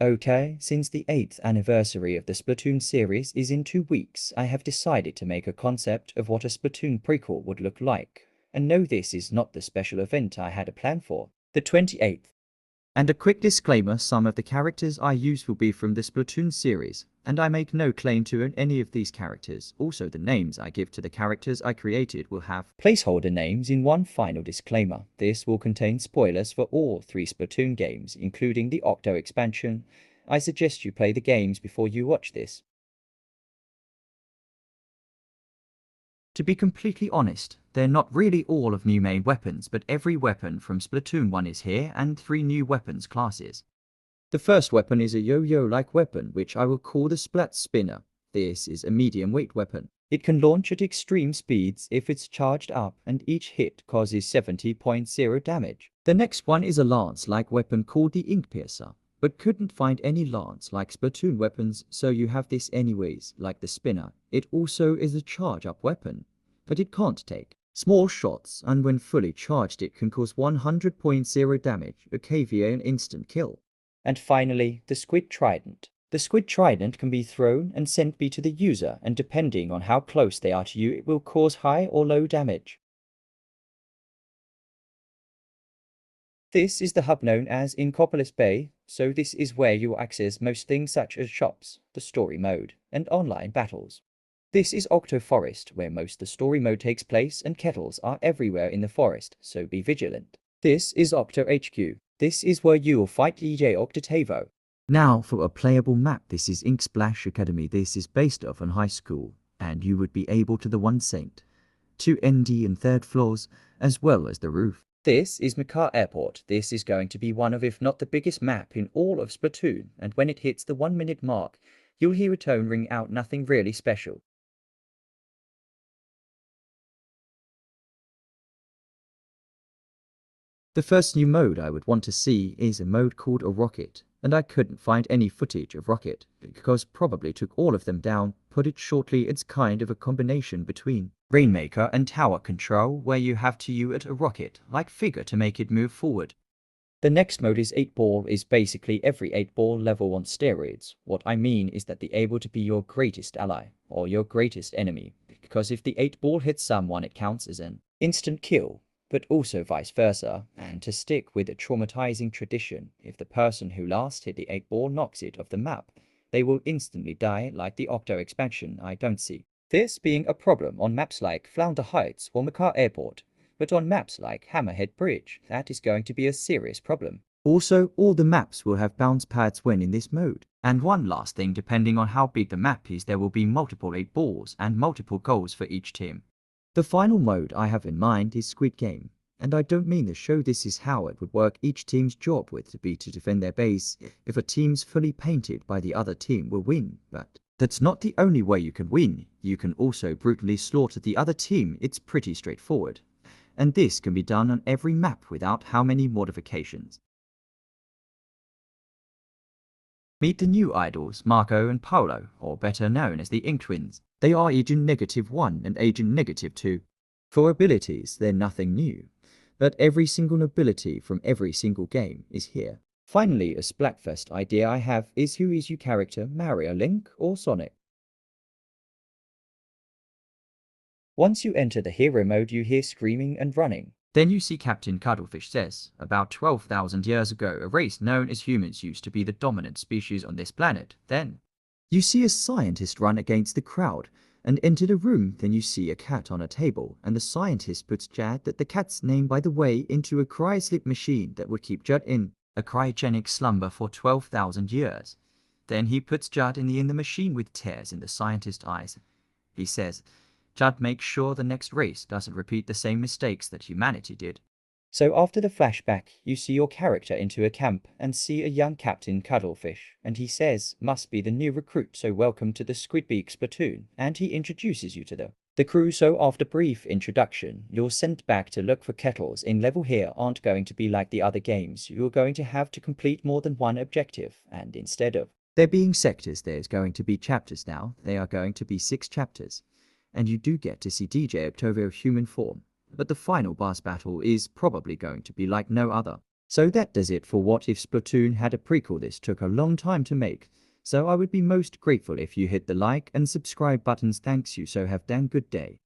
Okay, since the 8th anniversary of the Splatoon series is in 2 weeks, I have decided to make a concept of what a Splatoon prequel would look like. And no, this is not the special event I had a plan for. The 28th. And a quick disclaimer, some of the characters I use will be from the Splatoon series, and I make no claim to own any of these characters. Also, the names I give to the characters I created will have placeholder names. In one final disclaimer, this will contain spoilers for all 3 Splatoon games, including the Octo expansion. I suggest you play the games before you watch this. To be completely honest, they're not really all of new main weapons, but every weapon from Splatoon 1 is here, and 3 new weapons classes. The first weapon is a yo-yo-like weapon, which I will call the Splat Spinner. This is a medium weight weapon. It can launch at extreme speeds if it's charged up, and each hit causes 70.0 damage. The next one is a lance-like weapon called the Ink Piercer, but couldn't find any lance-like Splatoon weapons, so you have this anyways, like the Spinner. It also is a charge-up weapon, but it can't take small shots, and when fully charged it can cause 100.0 damage, a KVA an instant kill. And finally, the Squid Trident. The Squid Trident can be thrown and sent B to the user, and depending on how close they are to you, it will cause high or low damage. This is the hub known as Inkopolis Bay, so this is where you will access most things such as shops, the story mode, and online battles. This is Octo Forest, where most the story mode takes place, and kettles are everywhere in the forest, so be vigilant. This is Octo HQ. This is where you will fight DJ Octavo. Now for a playable map, this is Ink Splash Academy. This is based off an high school, and you would be able to the 1 Saint, 2 ND and 3rd floors, as well as the roof. This is Makar Airport. This is going to be one of, if not the biggest map in all of Splatoon, and when it hits the 1 minute mark, you'll hear a tone ring out, nothing really special. The first new mode I would want to see is a mode called a Rocket, and I couldn't find any footage of Rocket, because probably took all of them down. Put it shortly, it's kind of a combination between Rainmaker and Tower Control, where you have to use a rocket-like figure to make it move forward. The next mode is 8-ball, is basically every 8-ball level on steroids. What I mean is that they're able to be your greatest ally, or your greatest enemy, because if the 8-ball hits someone it counts as an instant kill, but also vice versa, and to stick with a traumatizing tradition, if the person who last hit the 8-ball knocks it off the map, they will instantly die, like the Octo expansion. I don't see this being a problem on maps like Flounder Heights or Makar Airport, but on maps like Hammerhead Bridge, that is going to be a serious problem. Also, all the maps will have bounce pads when in this mode. And one last thing, depending on how big the map is, there will be multiple 8-balls and multiple goals for each team. The final mode I have in mind is Squid Game, and I don't mean the show. This is how it would work. Each team's job would be to defend their base. If a team's fully painted by the other team will win, but that's not the only way you can win. You can also brutally slaughter the other team. It's pretty straightforward, and this can be done on every map without how many modifications. Meet the new idols, Marco and Paolo, or better known as the Ink Twins. They are Agent -1 and Agent -2. For abilities, they're nothing new, but every single ability from every single game is here. Finally, a Splatfest idea I have is, who is your character, Mario, Link, or Sonic? Once you enter the hero mode, you hear screaming and running. Then you see Captain Cuttlefish says, about 12,000 years ago, a race known as humans used to be the dominant species on this planet. Then you see a scientist run against the crowd and enter the room. Then you see a cat on a table, and the scientist puts Jad, that the cat's name by the way, into a cryosleep machine that would keep Jad in a cryogenic slumber for 12,000 years. Then he puts Jad in the machine with tears in the scientist's eyes. He says, Judd makes sure the next race doesn't repeat the same mistakes that humanity did. So after the flashback, you see your character into a camp and see a young Captain Cuttlefish, and he says, must be the new recruit, so welcome to the Squidbeak Splatoon, and he introduces you to the crew. So after brief introduction, you're sent back to look for kettles in level. Here aren't going to be like the other games. You're going to have to complete more than one objective, and instead of there being sectors, there's going to be chapters now. There are going to be 6 chapters. And you do get to see DJ Octavo human form, but the final boss battle is probably going to be like no other. So that does it for What If Splatoon had a prequel. This took a long time to make, so I would be most grateful if you hit the like and subscribe buttons. Thanks you, so have dang good day.